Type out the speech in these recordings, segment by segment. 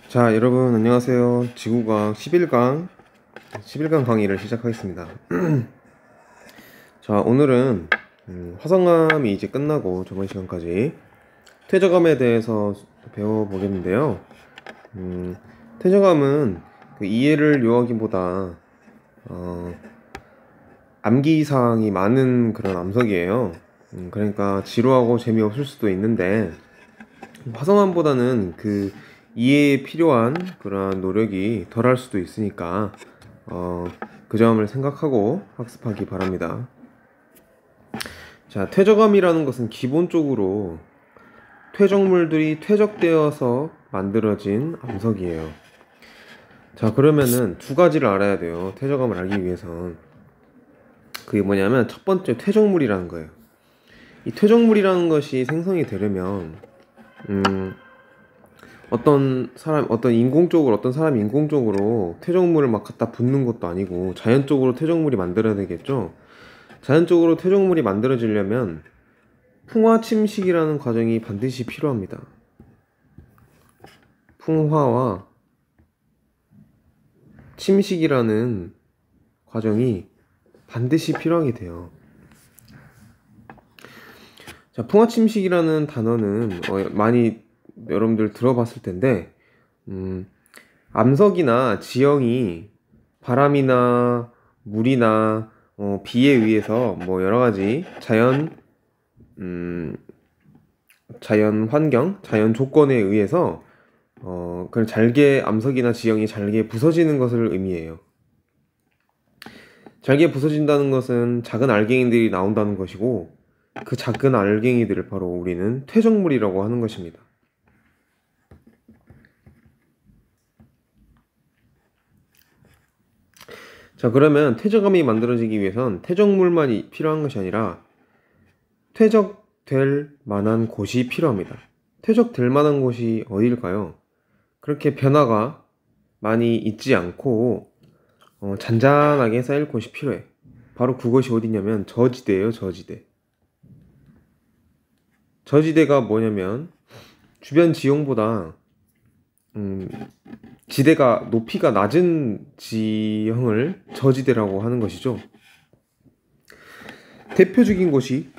자, 여러분 안녕하세요. 지구과학 11강 강의를 시작하겠습니다. 자, 오늘은 화성암이 이제 끝나고 저번 시간까지 퇴적암에 대해서 배워보겠는데요. 퇴적암은 그 이해를 요하기보다 암기사항이 많은 그런 암석이에요. 그러니까 지루하고 재미없을 수도 있는데 화성암보다는 그 이해에 필요한 그러한 노력이 덜할 수도 있으니까 그 점을 생각하고 학습하기 바랍니다. 자, 퇴적암이라는 것은 기본적으로 퇴적물들이 퇴적되어서 만들어진 암석이에요. 자, 그러면은 두 가지를 알아야 돼요. 퇴적암을 알기 위해선. 그게 뭐냐면 첫 번째 퇴적물이라는 거예요. 이 퇴적물이라는 것이 생성이 되려면 어떤 사람이 인공적으로 퇴적물을 막 갖다 붓는 것도 아니고 자연적으로 퇴적물이 만들어야 되겠죠. 자연적으로 퇴적물이 만들어지려면 풍화 침식이라는 과정이 반드시 필요합니다. 풍화와 침식이라는 과정이 반드시 필요하게 돼요. 자, 풍화 침식이라는 단어는 많이 여러분들 들어봤을 텐데 암석이나 지형이 바람이나 물이나 비에 의해서 뭐 여러가지 자연 환경, 자연 조건에 의해서 그런 암석이나 지형이 잘게 부서지는 것을 의미해요. 잘게 부서진다는 것은 작은 알갱이들이 나온다는 것이고, 그 작은 알갱이들을 바로 우리는 퇴적물이라고 하는 것입니다. 자, 그러면 퇴적암이 만들어지기 위해선 퇴적물만이 필요한 것이 아니라 퇴적될 만한 곳이 필요합니다. 퇴적될 만한 곳이 어디일까요? 그렇게 변화가 많이 있지 않고 잔잔하게 쌓일 곳이 필요해. 바로 그것이 어디냐면 저지대예요. 저지대가 뭐냐면 주변 지형보다 지대가 높이가 낮은 지형을 저지대라고 하는 것이죠. 대표적인 곳이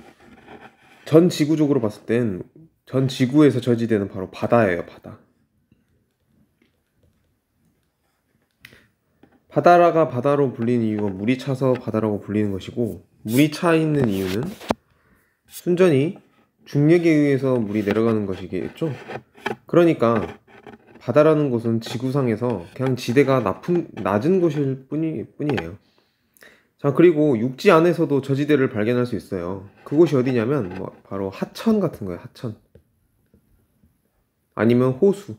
전 지구적으로 봤을 땐 전 지구에서 저지대는 바로 바다예요. 바다가 바다로 불리는 이유가 물이 차서 바다라고 불리는 것이고, 물이 차 있는 이유는 순전히 중력에 의해서 물이 내려가는 것이겠죠. 그러니까 바다라는 곳은 지구상에서 그냥 지대가 낮은 곳일 뿐이에요. 자, 그리고 육지 안에서도 저지대를 발견할 수 있어요. 그곳이 어디냐면 바로 하천 같은 거예요. 하천 아니면 호수.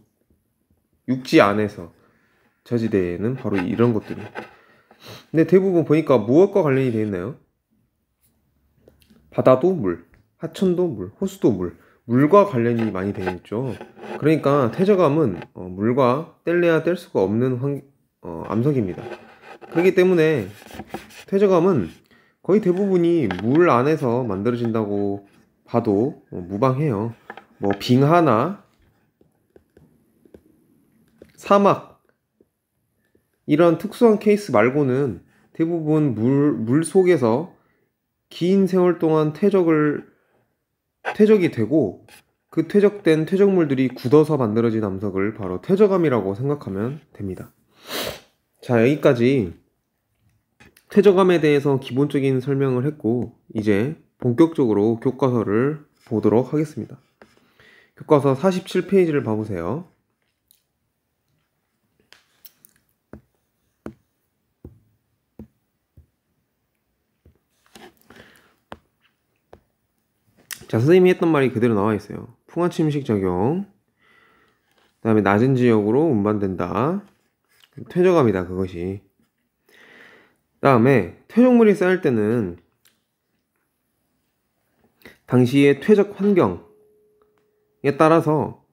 육지 안에서 저지대에는 바로 이런 것들이. 근데 대부분 보니까 무엇과 관련이 되어 있나요? 바다도 물, 하천도 물, 호수도 물과 관련이 많이 되어 있죠. 그러니까 퇴적암은 물과 뗄래야 뗄 수가 없는 암석입니다. 그렇기 때문에 퇴적암은 거의 대부분이 물 안에서 만들어진다고 봐도 무방해요. 뭐 빙하나 사막 이런 특수한 케이스 말고는 대부분 물 속에서 긴 세월 동안 퇴적이 되고, 그 퇴적된 퇴적물들이 굳어서 만들어진 암석을 바로 퇴적암이라고 생각하면 됩니다. 자, 여기까지 퇴적암에 대해서 기본적인 설명을 했고, 이제 본격적으로 교과서를 보도록 하겠습니다. 교과서 47페이지를 봐보세요. 자, 선생님이 했던 말이 그대로 나와 있어요. 풍화침식 적용, 그 다음에 낮은 지역으로 운반된다. 퇴적암이다, 그것이. 그 다음에 퇴적물이 쌓일 때는 당시의 퇴적 환경에 따라서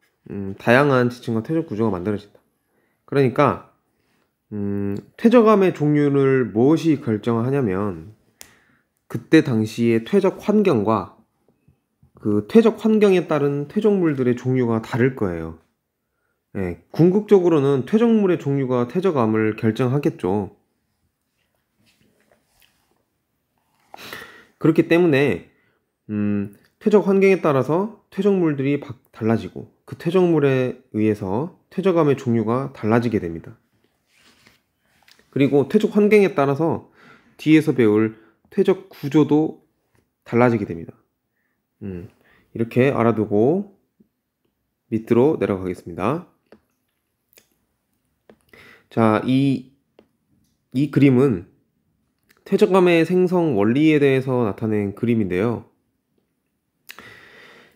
다양한 지층과 퇴적 구조가 만들어진다. 그러니까 퇴적암의 종류를 무엇이 결정하냐면 그때 당시의 퇴적 환경과 그 퇴적 환경에 따른 퇴적물들의 종류가 다를 거예요. 예, 궁극적으로는 퇴적물의 종류가 퇴적암을 결정하겠죠. 그렇기 때문에 퇴적 환경에 따라서 퇴적물들이 달라지고 그 퇴적물에 의해서 퇴적암의 종류가 달라지게 됩니다. 그리고 퇴적 환경에 따라서 뒤에서 배울 퇴적 구조도 달라지게 됩니다. 이렇게 알아두고 밑으로 내려가겠습니다. 자, 이 그림은 퇴적암의 생성 원리에 대해서 나타낸 그림인데요.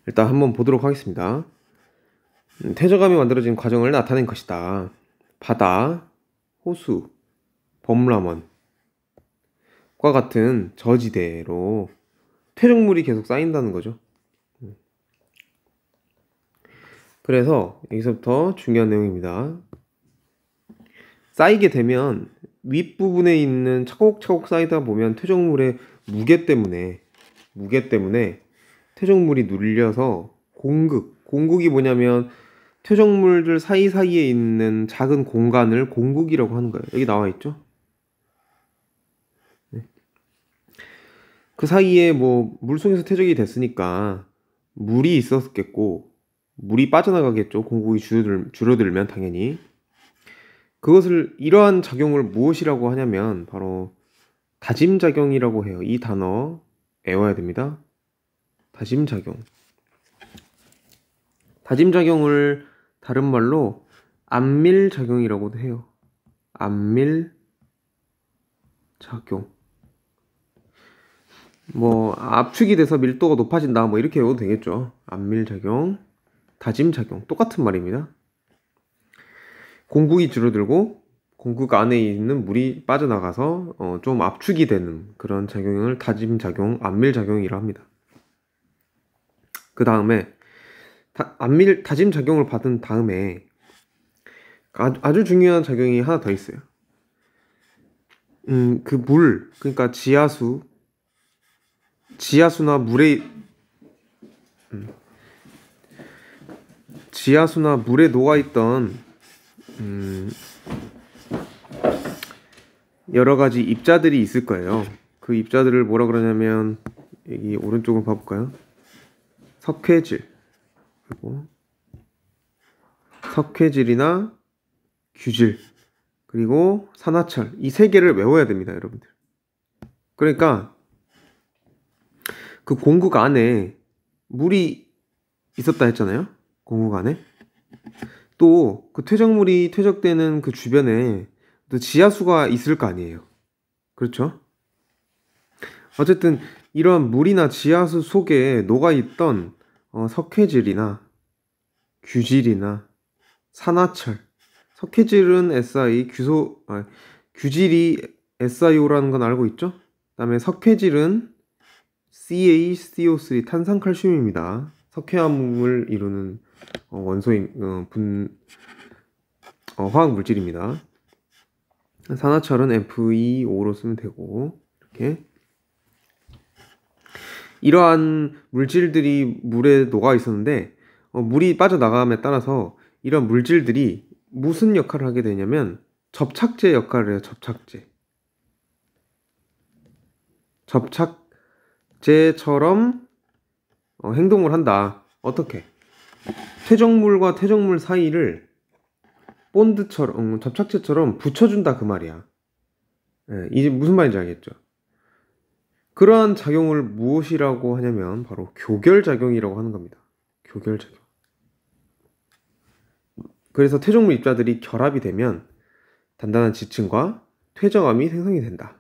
일단 한번 보도록 하겠습니다. 퇴적암이 만들어진 과정을 나타낸 것이다. 바다, 호수, 범람원과 같은 저지대로 퇴적물이 계속 쌓인다는 거죠. 그래서 여기서부터 중요한 내용입니다. 쌓이게 되면 윗부분에 있는 차곡차곡 쌓이다 보면 퇴적물의 무게 때문에 퇴적물이 눌려서 공극이 뭐냐면 퇴적물들 사이사이에 있는 작은 공간을 공극이라고 하는 거예요. 여기 나와 있죠? 네. 그 사이에 뭐 물속에서 퇴적이 됐으니까 물이 있었겠고 물이 빠져나가겠죠. 공극이 줄어들면 당연히. 이러한 작용을 무엇이라고 하냐면 바로 다짐작용이라고 해요. 이 단어 외워야 됩니다. 다짐작용. 다짐작용을 다른 말로 안밀작용이라고도 해요. 안밀작용. 뭐 압축이 돼서 밀도가 높아진다 뭐 이렇게 외워도 되겠죠. 안밀작용, 다짐작용 똑같은 말입니다. 공극이 줄어들고 공극 안에 있는 물이 빠져나가서 좀 압축이 되는 그런 작용을 다짐작용, 안밀작용이라 합니다. 그 다음에 다짐작용을 받은 다음에 아주 중요한 작용이 하나 더 있어요. 그 물, 그러니까 지하수나 물에 녹아있던 여러 가지 입자들이 있을 거예요. 그 입자들을 뭐라 그러냐면 여기 오른쪽을 봐볼까요? 석회질, 그리고 석회질이나 규질, 그리고 산화철, 이 세 개를 외워야 됩니다, 여러분들. 그러니까 그 공극 안에 물이 있었다 했잖아요. 공극 안에. 또 그 퇴적물이 퇴적되는 그 주변에 또 지하수가 있을 거 아니에요. 그렇죠? 어쨌든 이러한 물이나 지하수 속에 녹아있던 석회질이나 규질이나 산화철, 석회질은 Si, 규질이 SiO라는 건 알고 있죠? 그 다음에 석회질은 CaCO3 탄산칼슘입니다. 석회암을 이루는 원소인 화학 물질입니다. 산화철은 FeO로 쓰면 되고 이렇게 이러한 물질들이 물에 녹아 있었는데 물이 빠져나감에 따라서 이런 물질들이 무슨 역할을 하게 되냐면 접착제 역할을 해요. 접착제처럼 행동을 한다. 어떻게? 퇴적물과 퇴적물 사이를 본드처럼 접착제처럼 붙여준다 그 말이야. 예, 이제 무슨 말인지 알겠죠? 그러한 작용을 무엇이라고 하냐면 바로 교결작용이라고 하는 겁니다. 교결작용. 그래서 퇴적물 입자들이 결합이 되면 단단한 지층과 퇴적암이 생성이 된다.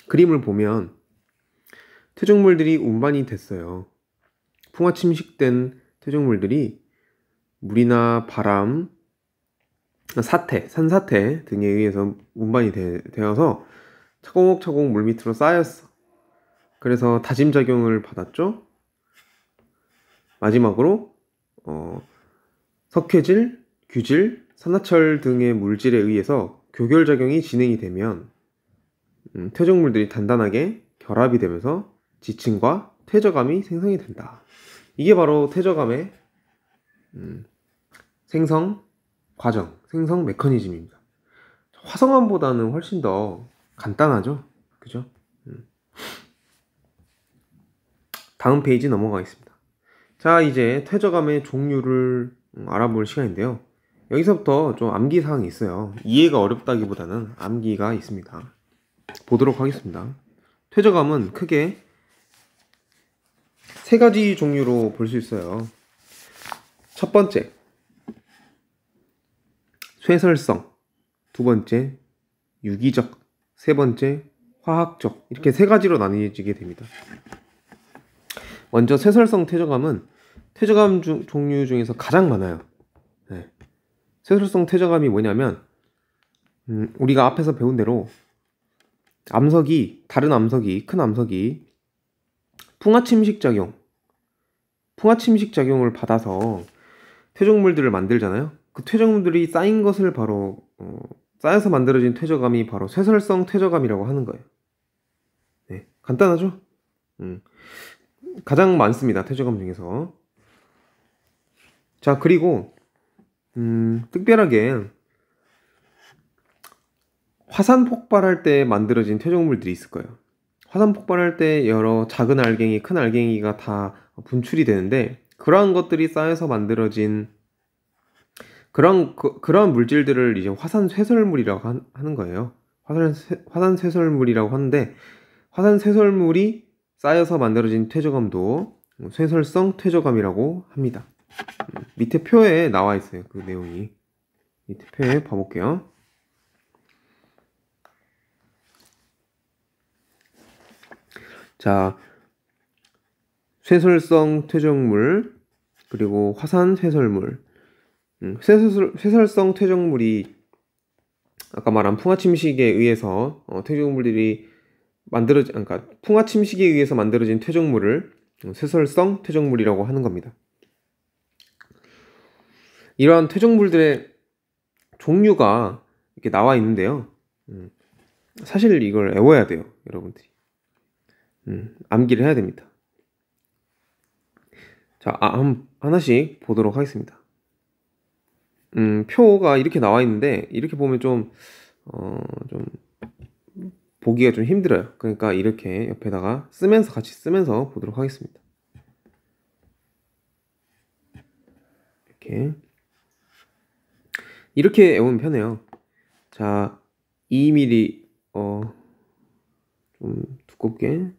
그림을 보면 퇴적물들이 운반이 됐어요. 풍화 침식된 퇴적물들이 물이나 바람, 산사태 등에 의해서 운반이 되어서 차곡차곡 물 밑으로 쌓였어. 그래서 다짐작용을 받았죠. 마지막으로 석회질, 규질, 산화철 등의 물질에 의해서 교결작용이 진행이 되면 퇴적물들이 단단하게 결합이 되면서 지층과 퇴적암이 생성이 된다. 이게 바로 퇴적암의 생성 과정, 생성 메커니즘입니다. 화성암보다는 훨씬 더 간단하죠? 그죠? 다음 페이지 넘어가겠습니다. 자, 이제 퇴적암의 종류를 알아볼 시간인데요. 여기서부터 좀 암기 사항이 있어요. 이해가 어렵다기보다는 암기가 있습니다. 보도록 하겠습니다. 퇴적암은 크게 세 가지 종류로 볼 수 있어요. 첫 번째, 쇠설성. 두 번째, 유기적. 세 번째, 화학적. 이렇게 세 가지로 나뉘어지게 됩니다. 먼저 쇠설성 퇴적암은 퇴적암 종류 중에서 가장 많아요. 네. 쇠설성 퇴적암이 뭐냐면 우리가 앞에서 배운 대로 암석이, 다른 암석이, 큰 암석이 풍화침식 작용을 받아서 퇴적물들을 만들잖아요. 그 퇴적물들이 쌓인 것을 바로 쌓여서 만들어진 퇴적암이 바로 쇠설성 퇴적암이라고 하는 거예요. 네, 간단하죠? 가장 많습니다. 퇴적암 중에서. 자, 그리고 특별하게 화산 폭발할 때 만들어진 퇴적물들이 있을 거예요. 화산 폭발할 때 여러 작은 알갱이, 큰 알갱이가 다 분출이 되는데 그러한 것들이 쌓여서 만들어진 그런 물질들을 이제 화산 쇠설물이라고 하는 거예요. 화산 쇠설물이라고 하는데 화산 쇠설물이 쌓여서 만들어진 퇴적암도 쇠설성 퇴적암이라고 합니다. 밑에 표에 나와 있어요. 그 내용이. 밑에 표에 봐볼게요. 자, 쇠설성 퇴적물, 그리고 화산 쇠설물. 쇠설성 퇴적물이 아까 말한 풍화침식에 의해서 퇴적물들이 그러니까 풍화침식에 의해서 만들어진 퇴적물을 쇠설성 퇴적물이라고 하는 겁니다. 이러한 퇴적물들의 종류가 이렇게 나와 있는데요. 사실 이걸 외워야 돼요, 여러분들이. 암기를 해야 됩니다. 자, 하나씩 보도록 하겠습니다. 표가 이렇게 나와 있는데 이렇게 보면 좀 보기가 좀 힘들어요. 그러니까 이렇게 옆에다가 같이 쓰면서 보도록 하겠습니다. 이렇게 외우면 편해요. 자, 2mm 좀 두껍게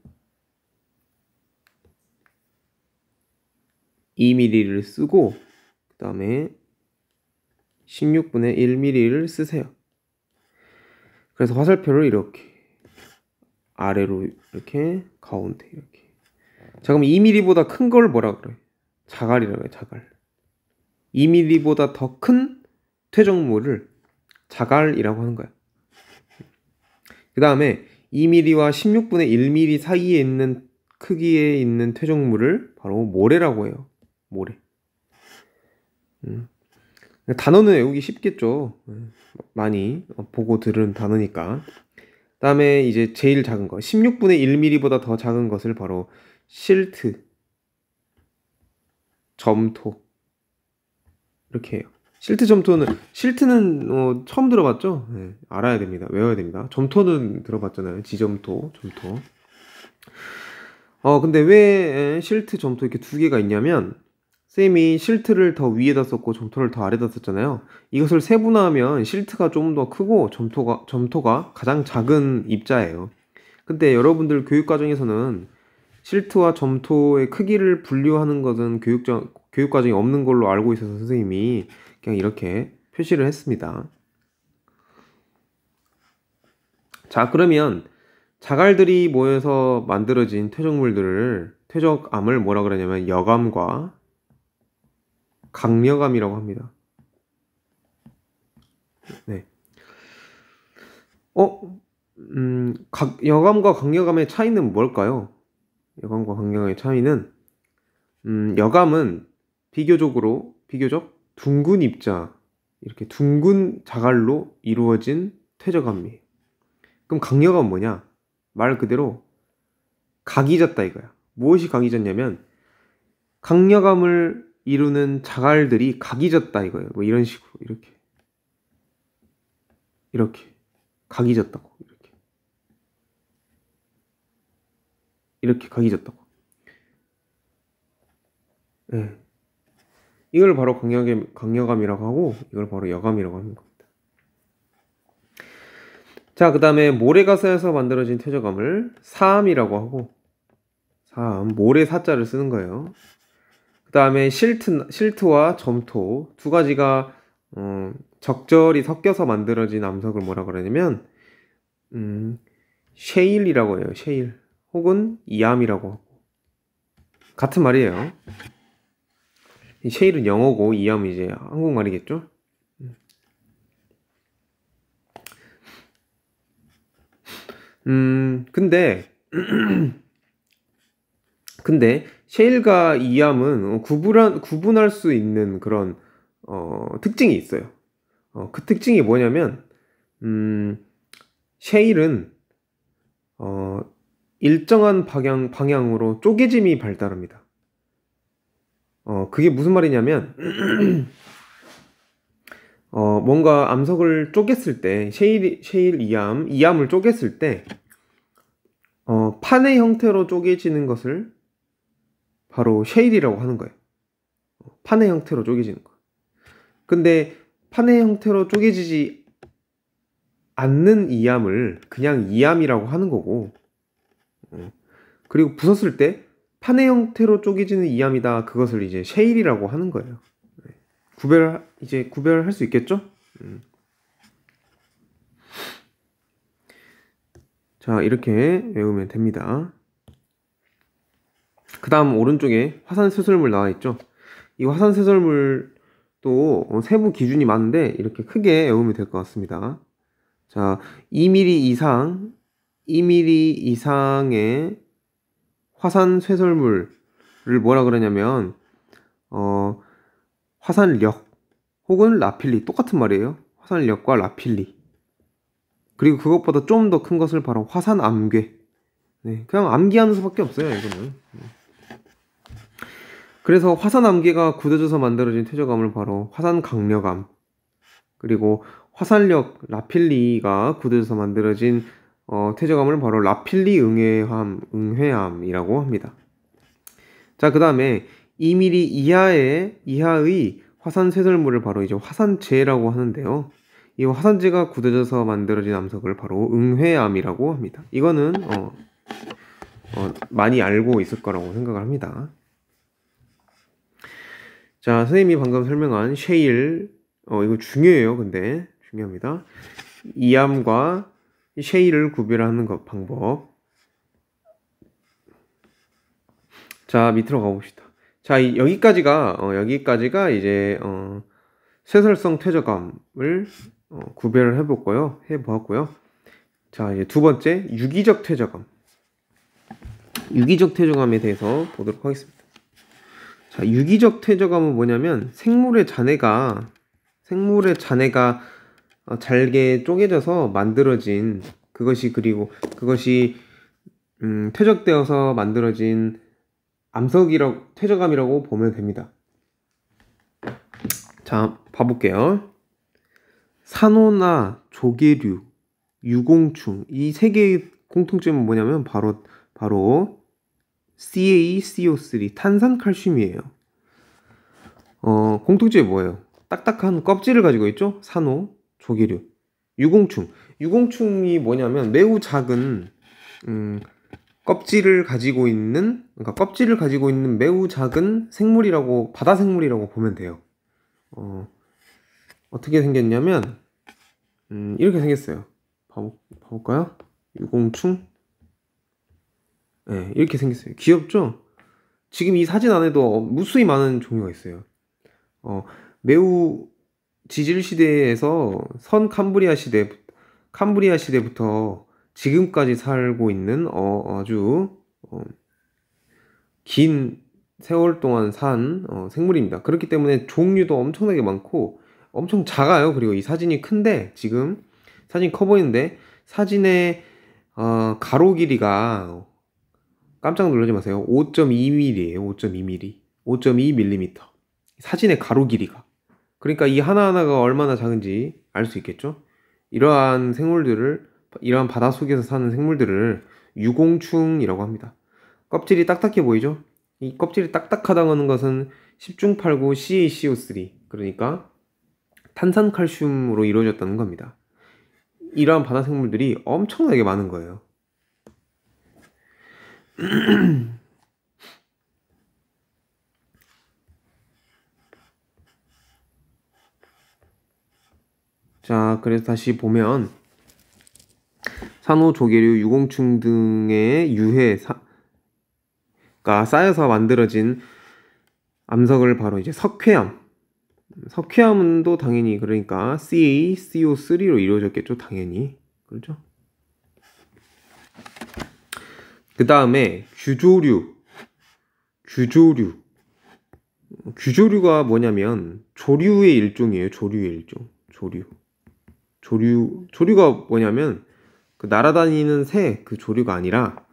2mm를 쓰고 그 다음에 16분의 1mm를 쓰세요. 그래서 화살표를 이렇게 아래로 이렇게 가운데 이렇게. 자, 그럼 2mm보다 큰 걸 뭐라 그래? 자갈이라고 해요. 자갈. 2mm보다 더 큰 퇴적물을 자갈이라고 하는 거야. 그 다음에 2mm와 16분의 1mm 사이에 있는 크기에 있는 퇴적물을 바로 모래라고 해요. 모래. 단어는 외우기 쉽겠죠. 많이 보고 들은 단어니까. 그 다음에 이제 제일 작은 거 16분의 1mm보다 더 작은 것을 바로 실트, 점토 이렇게 해요. 실트는 처음 들어봤죠? 네, 알아야 됩니다. 외워야 됩니다. 점토는 들어봤잖아요. 지점토, 점토. 근데 왜 실트, 점토 이렇게 두 개가 있냐면 쌤이 실트를 더 위에다 썼고 점토를 더 아래다 썼잖아요. 이것을 세분화하면 실트가 좀 더 크고 점토가 가장 작은 입자예요. 근데 여러분들 교육과정에서는 실트와 점토의 크기를 분류하는 것은 교육과정이 없는 걸로 알고 있어서 선생님이 그냥 이렇게 표시를 했습니다. 자, 그러면 자갈들이 모여서 만들어진 퇴적암을 뭐라 그러냐면 여감과 강력암이라고 합니다. 네. 여감과 강력암의 차이는 뭘까요? 여감과 강력암의 차이는 여감은 비교적 둥근 입자, 이렇게 둥근 자갈로 이루어진 퇴적암이에요. 그럼 강력암은 뭐냐? 말 그대로 각이 졌다 이거야. 무엇이 각이 졌냐면 강력암을 이루는 자갈들이 각이 졌다 이거예요. 뭐 이런 식으로 이렇게 각이 졌다고 이렇게 각이 졌다고. 네. 이걸 바로 강여감이라고 하고 이걸 바로 여감이라고 하는 겁니다. 자, 그 다음에 모래가 쌓여서 만들어진 퇴적암을 사암이라고 하고, 사암, 모래 사자를 쓰는 거예요. 그 다음에 실트와 점토 두 가지가 적절히 섞여서 만들어진 암석을 뭐라 그러냐면 셰일이라고 해요. 셰일 혹은 이암이라고 하고 같은 말이에요. 셰일은 영어고 이암은 이제 한국말이겠죠. 근데 셰일과 이암은 구분할 수 있는 그런 특징이 있어요. 그 특징이 뭐냐면 셰일은 일정한 방향으로 쪼개짐이 발달합니다. 그게 무슨 말이냐면 뭔가 암석을 쪼갰을 때 셰일 이암을 쪼갰을 때 판의 형태로 쪼개지는 것을 바로 셰일이라고 하는 거예요. 판의 형태로 쪼개지는 거. 근데 판의 형태로 쪼개지지 않는 이암을 그냥 이암이라고 하는 거고, 그리고 부쉈을 때 판의 형태로 쪼개지는 이암이다. 그것을 이제 셰일이라고 하는 거예요. 구별할 수 있겠죠? 자, 이렇게 외우면 됩니다. 그 다음 오른쪽에 화산쇄설물 나와 있죠. 이 화산쇄설물도 세부 기준이 많은데 이렇게 크게 외우면 될 것 같습니다. 자, 2mm 이상의 화산쇄설물을 뭐라 그러냐면 화산력 혹은 라필리, 똑같은 말이에요. 화산력과 라필리. 그리고 그것보다 좀 더 큰 것을 바로 화산암괴. 네, 그냥 암기하는 수밖에 없어요, 이거는. 그래서 화산암괴가 굳어져서 만들어진 퇴적암을 바로 화산강력암, 그리고 화산력 라필리가 굳어져서 만들어진 퇴적암을 바로 라필리 응회암이라고 합니다. 자, 그 다음에 2mm 이하의 화산쇄설물을 바로 이제 화산재라고 하는데요. 이 화산재가 굳어져서 만들어진 암석을 바로 응회암이라고 합니다. 이거는 많이 알고 있을 거라고 생각을 합니다. 자, 선생님이 방금 설명한 셰일, 이거 중요해요. 근데 중요합니다. 이암과 셰일을 구별하는 방법. 자, 밑으로 가봅시다. 자, 여기까지가 이제 쇠설성 퇴적암을 구별을 해보았고요. 자, 이제 두 번째 유기적 퇴적암. 유기적 퇴적암에 대해서 보도록 하겠습니다. 자, 유기적 퇴적암은 뭐냐면 생물의 잔해가 잘게 쪼개져서 만들어진 그것이 퇴적되어서 만들어진 퇴적암이라고 보면 됩니다. 자, 봐볼게요. 산호나 조개류, 유공충, 이 세 개의 공통점은 뭐냐면 바로 CaCO3 탄산칼슘이에요. 공통점이 뭐예요? 딱딱한 껍질을 가지고 있죠? 산호, 조개류, 유공충이 뭐냐면 매우 작은 껍질을 가지고 있는 매우 작은 바다 생물이라고 보면 돼요. 어떻게 생겼냐면 이렇게 생겼어요. 봐볼까요? 유공충. 네, 이렇게 생겼어요. 귀엽죠? 지금 이 사진 안에도 무수히 많은 종류가 있어요. 매우 지질 시대에서 캄브리아 시대부터 지금까지 살고 있는 아주 긴 세월 동안 산 생물입니다. 그렇기 때문에 종류도 엄청나게 많고 엄청 작아요. 그리고 이 사진이 큰데 지금 사진 커 보이는데 사진의 가로 길이가 깜짝 놀라지 마세요. 5.2mm예요. 5.2mm. 사진의 가로 길이가. 그러니까 이 하나하나가 얼마나 작은지 알 수 있겠죠? 이러한 바닷속에서 사는 생물들을 유공충이라고 합니다. 껍질이 딱딱해 보이죠? 이 껍질이 딱딱하다는 것은 10중8구 CaCO3, 그러니까 탄산칼슘으로 이루어졌다는 겁니다. 이러한 바다 생물들이 엄청나게 많은 거예요. 자, 그래서 다시 보면 산호, 조개류, 유공충 등의 유해가 쌓여서 만들어진 암석을 바로 이제 석회암. 석회암도 당연히 그러니까 CaCO3로 이루어졌겠죠, 당연히. 그렇죠? 그 다음에 규조류가 뭐냐면 조류의 일종이에요. 조류의 일종. 조류가 뭐냐면 그 날아다니는 새 그 조류가 아니라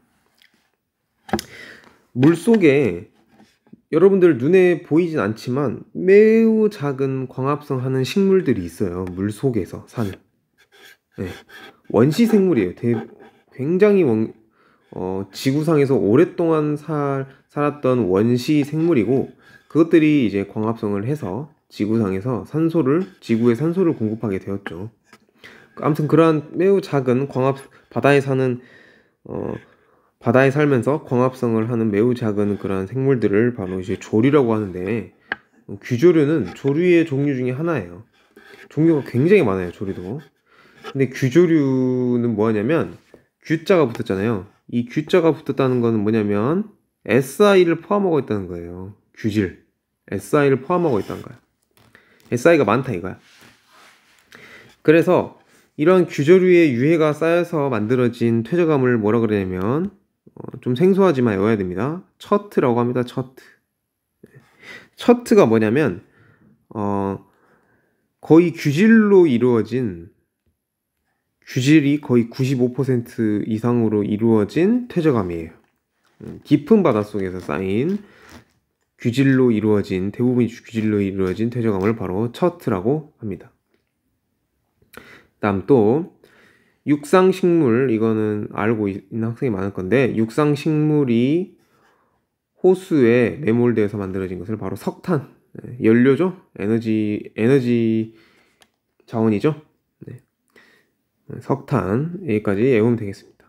물속에 여러분들 눈에 보이진 않지만 매우 작은 광합성 하는 식물들이 있어요. 물속에서 사는. 네. 원시 생물이에요. 굉장히 지구상에서 오랫동안 살았던 원시 생물이고, 그것들이 이제 광합성을 해서 지구상에서 지구에 산소를 공급하게 되었죠. 아무튼 그러한 매우 작은 바다에 살면서 광합성을 하는 매우 작은 그러한 생물들을 바로 이제 조류라고 하는데, 규조류는 조류의 종류 중에 하나예요. 종류가 굉장히 많아요, 조류도. 근데 규조류는 뭐냐면 규자가 붙었잖아요. 이 규자가 붙었다는 거는 뭐냐면 SI를 포함하고 있다는 거예요. 규질. SI를 포함하고 있다는 거야. SI가 많다 이거야. 그래서 이런 규조류의 유해가 쌓여서 만들어진 퇴적암을 뭐라 그러냐면 좀 생소하지만 외워야 됩니다. 처트라고 합니다. 처트가 뭐냐면 거의 규질이 거의 95% 이상으로 이루어진 퇴적암이에요. 깊은 바닷속에서 쌓인 대부분이 규질로 이루어진 퇴적암을 바로 처트라고 합니다. 다음 또 육상식물, 이거는 알고 있는 학생이 많을 건데, 육상식물이 호수에 매몰되어서 만들어진 것을 바로 석탄, 연료죠? 에너지 자원이죠? 네. 석탄, 여기까지 외우면 되겠습니다.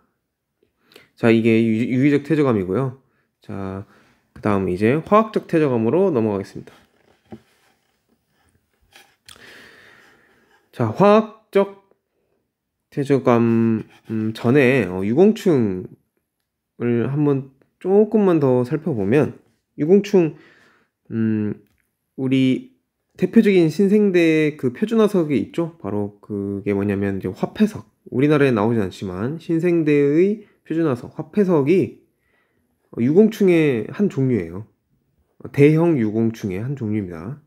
자, 이게 유기적 퇴적암이고요. 자, 그 다음 이제 화학적 퇴적암으로 넘어가겠습니다. 자, 화학적 퇴적암 전에 유공충을 한번 조금만 더 살펴보면, 유공충 우리 대표적인 신생대의 그 표준화석이 있죠. 바로 그게 뭐냐면 이제 화폐석. 우리나라에 나오진 않지만 신생대의 표준화석 화폐석이 유공충의 한 종류예요. 대형 유공충의 한 종류입니다.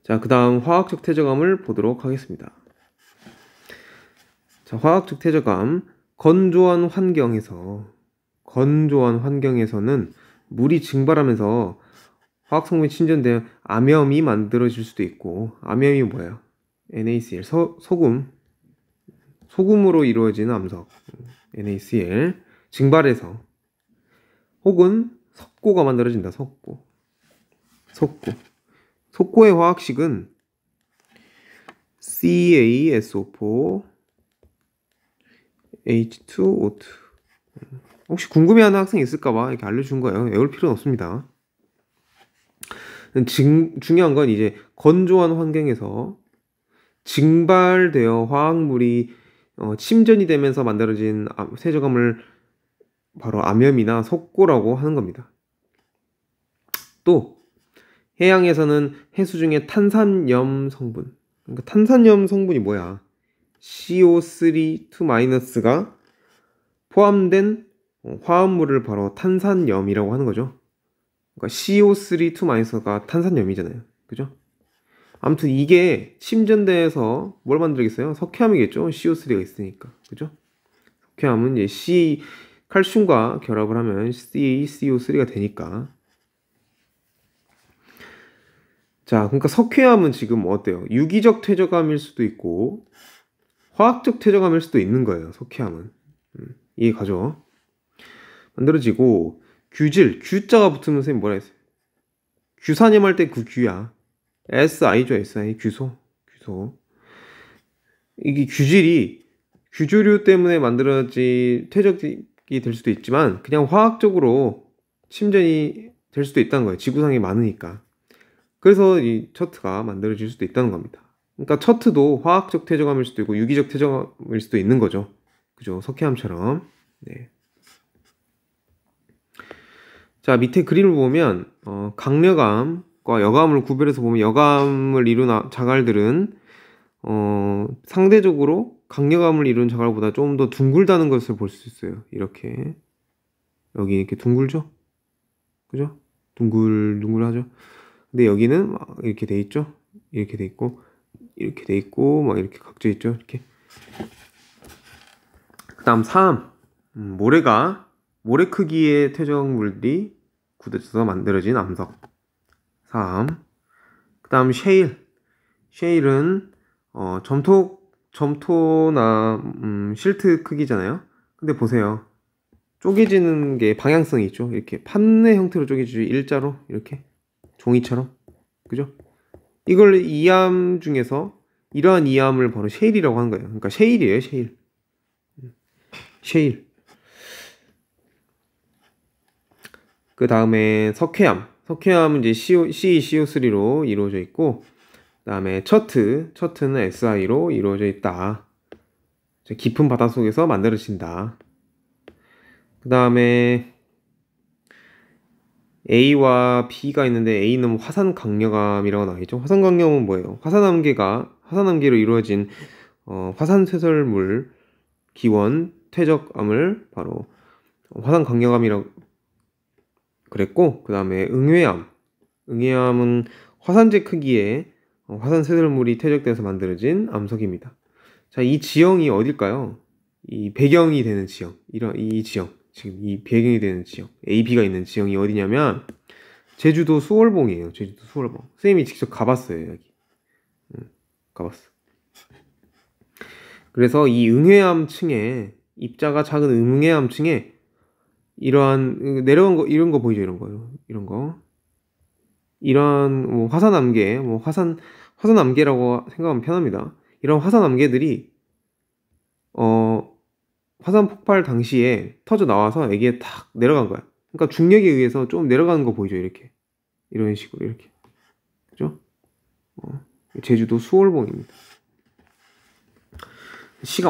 자, 그 다음 화학적 퇴적암을 보도록 하겠습니다. 자, 화학적 퇴적암. 건조한 환경에서는 물이 증발하면서 화학성분이 침전되어 암염이 만들어질 수도 있고, 암염이 뭐예요? NaCl, 소금으로 이루어지는 암석 NaCl 증발해서, 혹은 석고가 만들어진다. 석고의 화학식은 CaSO4 H2O2. 혹시 궁금해하는 학생이 있을까봐 이렇게 알려준 거예요. 외울 필요는 없습니다. 중요한 건 이제 건조한 환경에서 증발되어 화학물이 침전이 되면서 만들어진 퇴적암을 바로 암염이나 석고라고 하는 겁니다. 또 해양에서는 해수 중에 탄산염 성분, 그러니까 탄산염 성분이 뭐야? CO3-가 포함된 화합물을 바로 탄산염이라고 하는 거죠. 그러니까 CO3-가 탄산염이잖아요. 그죠? 아무튼 이게 침전돼서 뭘 만들겠어요? 석회암이겠죠? CO3가 있으니까. 그죠? 석회암은 이제 칼슘과 결합을 하면 CaCO3가 되니까. 자, 그러니까 석회암은 지금 어때요? 유기적 퇴적암일 수도 있고 화학적 퇴적암일 수도 있는 거예요. 석회암은. 이해 가죠? 만들어지고 규질, 규자가 붙으면 선생님 뭐라 했어요? 규산염 할 때 그 규야. SI죠, SI. 규소. 이게 규질이 규조류 때문에 만들어진 퇴적이 될 수도 있지만 그냥 화학적으로 침전이 될 수도 있다는 거예요. 지구상에 많으니까. 그래서 이 처트가 만들어질 수도 있다는 겁니다. 그러니까 처트도 화학적 퇴적암일 수도 있고 유기적 퇴적암일 수도 있는 거죠. 그죠? 석회암처럼. 네. 자, 밑에 그림을 보면 강력암과 여감을 구별해서 보면 여감을 이룬 자갈들은 상대적으로 강력암을 이룬 자갈보다 좀 더 둥글다는 것을 볼 수 있어요. 이렇게 여기 이렇게 둥글죠? 그죠? 둥글둥글하죠? 근데 여기는 막 이렇게 돼 있죠? 이렇게 돼 있고 이렇게 돼 있고 막 이렇게 각져 있죠? 이렇게. 그다음 3. 모래 크기의 퇴적물들이 굳어져서 만들어진 암석. 3. 그다음 셰일은 점토나 실트 크기잖아요. 근데 보세요. 쪼개지는 게 방향성이 있죠. 이렇게 판의 형태로 쪼개지죠. 일자로 이렇게 종이처럼. 그죠? 이걸 이암 중에서 이러한 이암을 바로 셰일이라고 하는 거예요. 그러니까 셰일이에요, 셰일. 그 다음에 석회암은 이제 CeCO3로 이루어져 있고, 그 다음에 처트는 Si로 이루어져 있다. 깊은 바닷속에서 만들어진다. 그 다음에 A와 B가 있는데 A는 화산 강력암이라고 나와있죠. 화산 강력암은 뭐예요? 화산암계로 이루어진 화산 쇄설물 기원 퇴적암을 바로 화산 강력암이라고 그랬고, 그 다음에 응회암은 화산재 크기의 화산 쇄설물이 퇴적돼서 만들어진 암석입니다. 자, 이 지형이 어딜까요? 이 배경이 되는 지형, 이 지형, 지금 이 배경이 되는 지형, AB가 있는 지형이 어디냐면 제주도 수월봉이에요. 제주도 수월봉. 선생님이 직접 가봤어요, 여기. 가봤어. 그래서 이 응회암 층에, 입자가 작은 응회암 층에 이러한 내려간 거, 이런 거 보이죠? 이런 거. 이런 화산암계, 화산암계라고 생각하면 편합니다. 이런 화산암계들이 화산 폭발 당시에 터져 나와서 여기에 탁 내려간 거야. 그러니까 중력에 의해서 좀 내려가는 거 보이죠? 이런 식으로 이렇게. 그죠? 제주도 수월봉입니다.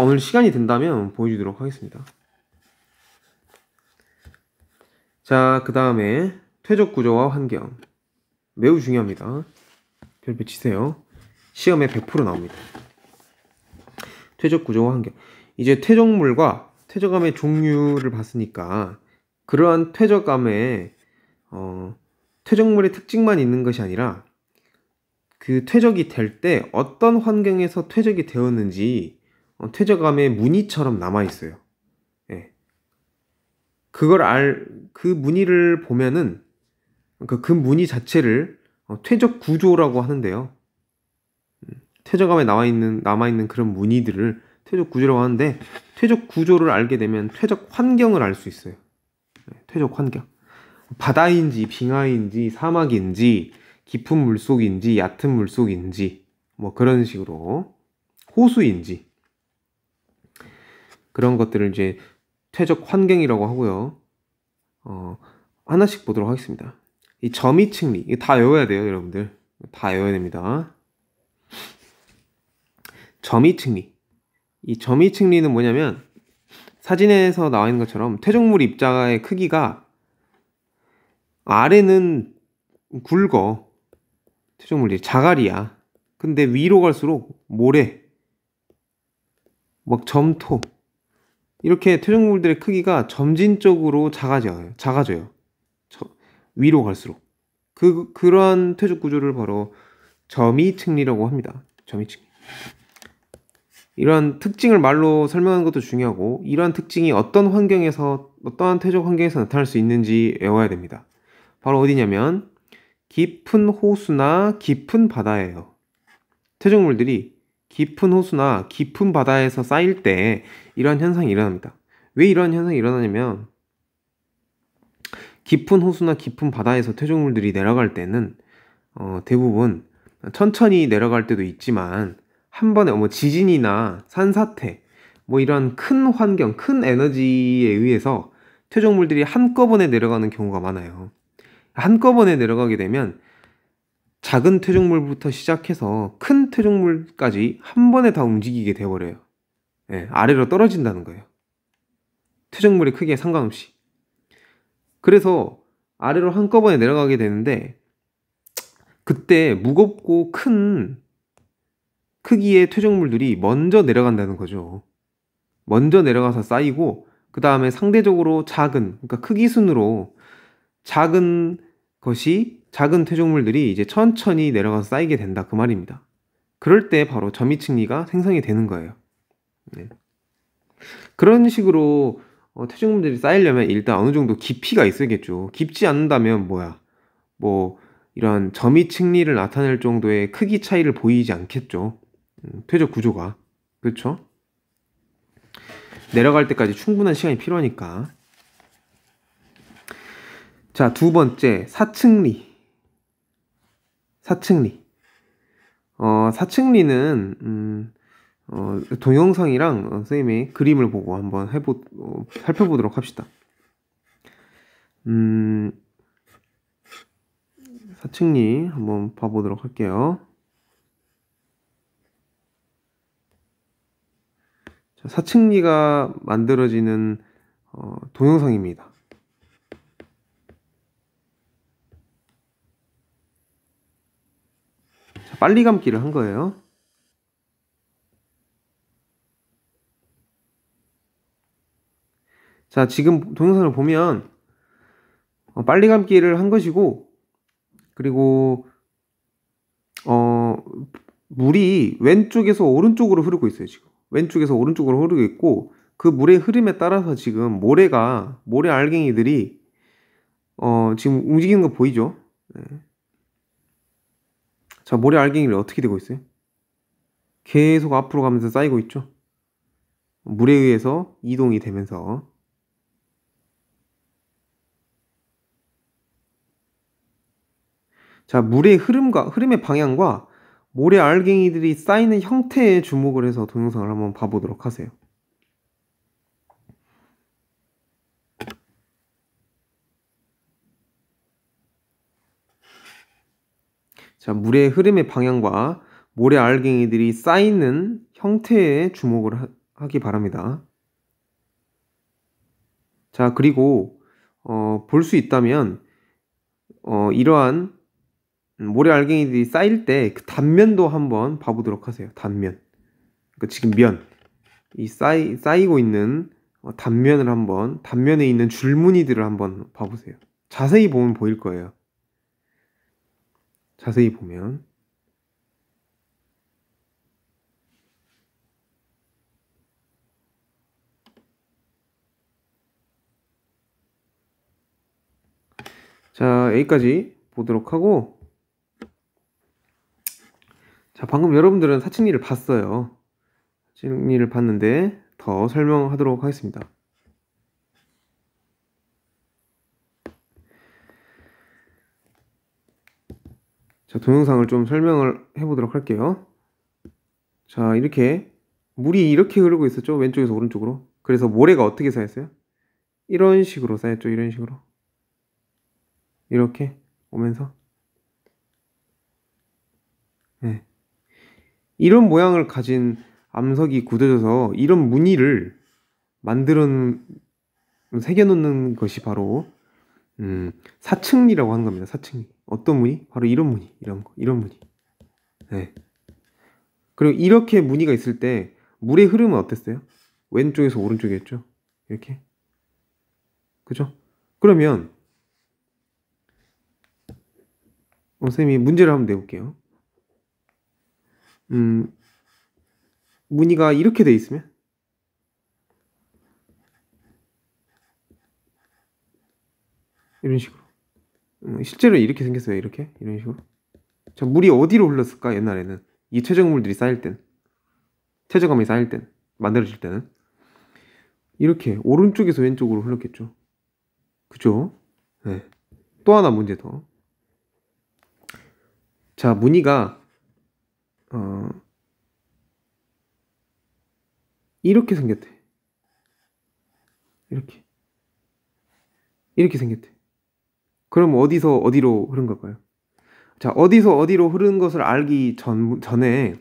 오늘 시간이 된다면 보여주도록 하겠습니다. 자, 그 다음에 퇴적 구조와 환경. 매우 중요합니다. 별표 치세요. 시험에 100% 나옵니다. 퇴적 구조와 환경. 이제 퇴적물과 퇴적암의 종류를 봤으니까 그러한 퇴적암에 퇴적물의 특징만 있는 것이 아니라 그 퇴적이 될 때 어떤 환경에서 퇴적이 되었는지 퇴적암의 무늬처럼 남아있어요. 예. 그 무늬를 보면은 그 무늬 자체를 퇴적 구조라고 하는데요. 퇴적암에 남아있는 그런 무늬들을 퇴적 구조라고 하는데, 퇴적 구조를 알게 되면 퇴적 환경을 알 수 있어요. 퇴적 환경. 바다인지 빙하인지 사막인지 깊은 물속인지 얕은 물속인지 뭐 그런 식으로 호수인지 그런 것들을 이제 퇴적 환경이라고 하고요. 하나씩 보도록 하겠습니다. 이 점이층리, 이거 다 외워야 돼요, 여러분들. 다 외워야 됩니다. 점이층리. 이 점이층리는 뭐냐면 사진에서 나와 있는 것처럼 퇴적물 입자의 크기가 아래는 굵어. 퇴적물이 자갈이야. 근데 위로 갈수록 모래, 막 점토, 이렇게 퇴적물들의 크기가 점진적으로 작아져요. 위로 갈수록. 그러한 퇴적 구조를 바로 점이층리라고 합니다. 점이층리. 이러한 특징을 말로 설명하는 것도 중요하고, 이러한 특징이 어떠한 퇴적 환경에서 나타날 수 있는지 외워야 됩니다. 바로 어디냐면 깊은 호수나 깊은 바다예요. 퇴적물들이 깊은 호수나 깊은 바다에서 쌓일 때 이러한 현상이 일어납니다. 왜 이러한 현상이 일어나냐면 깊은 호수나 깊은 바다에서 퇴적물들이 내려갈 때는 대부분 천천히 내려갈 때도 있지만 한 번에 지진이나 산사태 이런 큰 환경, 큰 에너지에 의해서 퇴적물들이 한꺼번에 내려가는 경우가 많아요. 한꺼번에 내려가게 되면 작은 퇴적물부터 시작해서 큰 퇴적물까지 한 번에 다 움직이게 돼버려요. 예, 아래로 떨어진다는 거예요. 퇴적물의 크기에 상관없이. 그래서 아래로 한꺼번에 내려가게 되는데 그때 무겁고 큰 크기의 퇴적물들이 먼저 내려간다는 거죠. 먼저 내려가서 쌓이고 그 다음에 상대적으로 작은, 그러니까 크기 순으로 작은 퇴적물들이 이제 천천히 내려가서 쌓이게 된다 그 말입니다. 그럴 때 바로 점이층리가 생성이 되는 거예요. 네. 그런 식으로 퇴적물들이 쌓이려면 일단 어느 정도 깊이가 있어야겠죠. 깊지 않는다면 이런 점이층리를 나타낼 정도의 크기 차이를 보이지 않겠죠. 퇴적 구조가. 그렇죠? 내려갈 때까지 충분한 시간이 필요하니까. 자, 두 번째, 사층리. 사층리는 동영상이랑 선생님의 그림을 보고 한번 살펴보도록 합시다. 사층리 한번 봐보도록 할게요. 자, 사층리가 만들어지는 동영상입니다. 자, 빨리 감기를 한 거예요. 자, 지금 동영상을 보면 빨리 감기를 한 것이고, 그리고 물이 왼쪽에서 오른쪽으로 흐르고 있어요. 지금 왼쪽에서 오른쪽으로 흐르고 있고, 그 물의 흐름에 따라서 지금 모래 알갱이들이 지금 움직이는 거 보이죠? 네. 자, 모래 알갱이들이 어떻게 되고 있어요? 계속 앞으로 가면서 쌓이고 있죠? 물에 의해서 이동이 되면서. 자, 물의 흐름의 방향과 모래 알갱이들이 쌓이는 형태에 주목을 해서 동영상을 한번 봐보도록 하세요. 자, 물의 흐름의 방향과 모래 알갱이들이 쌓이는 형태에 주목을 하기 바랍니다. 자, 그리고 볼 수 있다면 이러한 모래 알갱이들이 쌓일 때 그 단면도 한번 봐보도록 하세요. 단면. 그러니까 지금 쌓이고 있는 단면에 있는 줄무늬들을 한번 봐보세요. 자세히 보면 보일 거예요. 자세히 보면. 자, 여기까지 보도록 하고, 자, 방금 여러분들은 사층리를 봤어요. 사층리를 봤는데 더 설명하도록 하겠습니다. 자, 동영상을 좀 설명을 해보도록 할게요. 자, 이렇게 물이 이렇게 흐르고 있었죠? 왼쪽에서 오른쪽으로. 그래서 모래가 어떻게 쌓였어요? 이런 식으로 쌓였죠? 이런 식으로. 이렇게 오면서. 네. 이런 모양을 가진 암석이 굳어져서 이런 무늬를 새겨놓는 것이 바로 사층리라고 하는 겁니다. 사층리. 어떤 무늬? 바로 이런 무늬. 이런 무늬. 네. 그리고 이렇게 무늬가 있을 때 물의 흐름은 어땠어요? 왼쪽에서 오른쪽이었죠? 이렇게. 그죠? 그러면 선생님이 문제를 한번 내볼게요. 무늬가 이렇게 돼 있으면 이런 식으로. 실제로 이렇게 생겼어요. 이렇게 이런 식으로. 자, 물이 어디로 흘렀을까? 옛날에는 이 퇴적물들이 쌓일 땐, 퇴적감이 쌓일 땐, 만들어질 때는 이렇게 오른쪽에서 왼쪽으로 흘렀겠죠. 그죠? 네. 또 하나 문제 더. 자, 무늬가 이렇게 생겼대. 이렇게 생겼대. 그럼 어디서 어디로 흐른 걸까요? 자, 어디서 어디로 흐른 것을 알기 전에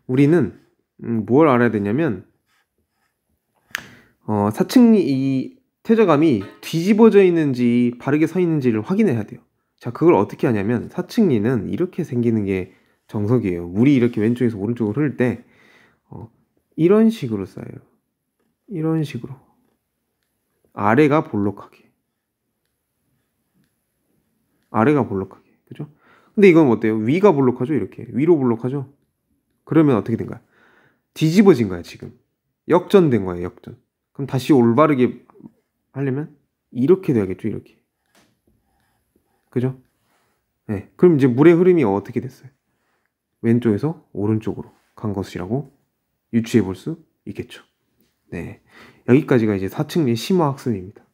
우리는 뭘 알아야 되냐면 사층리 이 퇴적암이 뒤집어져 있는지 바르게 서 있는지를 확인해야 돼요. 자, 그걸 어떻게 하냐면 사층리는 이렇게 생기는 게 정석이에요. 물이 이렇게 왼쪽에서 오른쪽으로 흐를 때 이런 식으로 쌓여요. 이런 식으로. 아래가 볼록하게. 아래가 볼록하게. 그죠? 근데 이건 어때요? 위가 볼록하죠? 이렇게. 위로 볼록하죠? 그러면 어떻게 된 거야? 뒤집어진 거야, 지금. 역전된 거야, 역전. 그럼 다시 올바르게 하려면 이렇게 돼야겠죠, 이렇게. 그죠? 네. 그럼 이제 물의 흐름이 어떻게 됐어요? 왼쪽에서 오른쪽으로 간 것이라고 유추해 볼 수 있겠죠. 네. 여기까지가 이제 사층리 심화 학습입니다.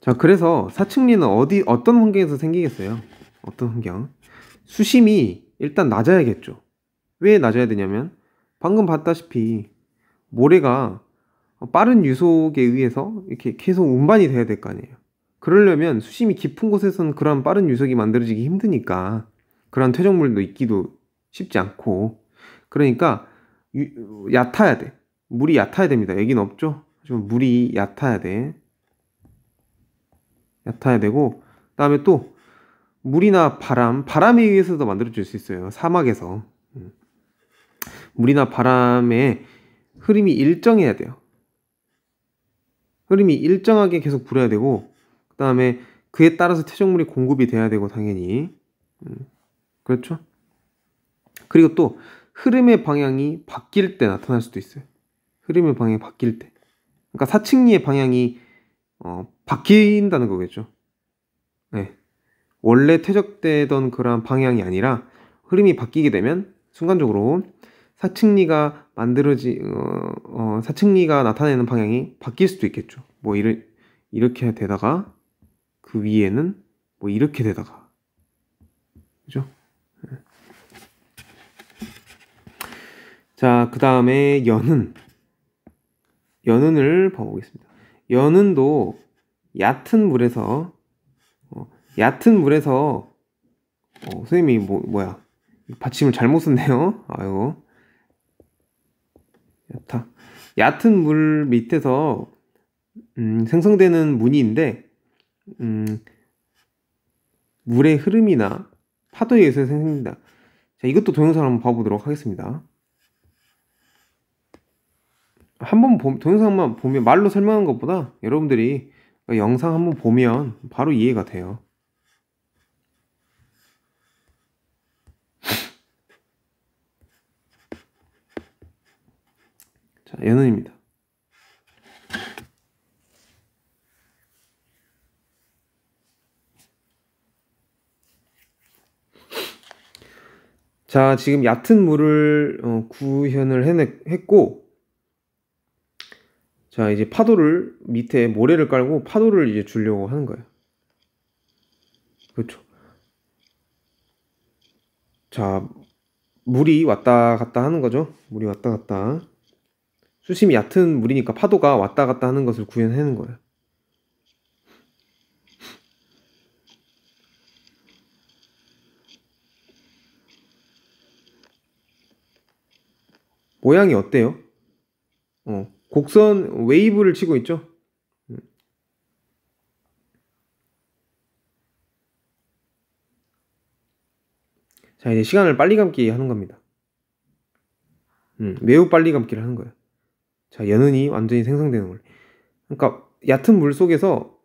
자, 그래서 사층리는 어떤 환경에서 생기겠어요? 어떤 환경? 수심이 일단 낮아야겠죠. 왜 낮아야 되냐면 방금 봤다시피 모래가 빠른 유속에 의해서 이렇게 계속 운반이 돼야 될 거 아니에요. 그러려면 수심이 깊은 곳에서는 그런 빠른 유속이 만들어지기 힘드니까 그런 퇴적물도 있기도 쉽지 않고, 그러니까 얕아야 돼. 물이 얕아야 됩니다. 여긴 없죠? 좀 물이 얕아야 돼. 얕아야 되고, 그다음에 또 물이나 바람에 의해서도 만들어질 수 있어요. 사막에서 물이나 바람의 흐름이 일정해야 돼요. 흐름이 일정하게 계속 불어야 되고, 그 다음에 그에 따라서 퇴적물이 공급이 돼야 되고, 당연히 그렇죠. 그리고 또 흐름의 방향이 바뀔 때 나타날 수도 있어요. 흐름의 방향이 바뀔 때, 그러니까 사층리의 방향이 바뀐다는 거겠죠. 네. 원래 퇴적되던 그런 방향이 아니라 흐름이 바뀌게 되면 순간적으로 사층리가 사층리가 나타내는 방향이 바뀔 수도 있겠죠. 뭐 이렇게 되다가 그 위에는 뭐 이렇게 되다가, 그죠? 자, 그 다음에 연은을 봐보겠습니다. 연은도 얕은 물에서 선생님이 뭐야 받침을 잘못 썼네요. 아이고. 얕은 물 밑에서 생성되는 무늬인데 물의 흐름이나 파도에 의해서 생성된다. 자, 이것도 동영상을 한번 봐보도록 하겠습니다. 동영상만 보면, 말로 설명한 것보다 여러분들이 영상 한번 보면 바로 이해가 돼요. 자, 연은입니다. 자, 지금 얕은 물을 구현을 했고, 자, 이제 파도를 밑에 모래를 깔고 파도를 이제 주려고 하는 거예요. 그렇죠. 자, 물이 왔다 갔다 하는 거죠. 물이 왔다 갔다. 수심이 얕은 물이니까 파도가 왔다 갔다 하는 것을 구현하는 거예요. 모양이 어때요? 곡선 웨이브를 치고 있죠? 자, 이제 시간을 빨리 감기 하는 겁니다. 매우 빨리 감기를 하는 거예요. 자, 연은이 완전히 생성되는 거예요. 그러니까 얕은 물 속에서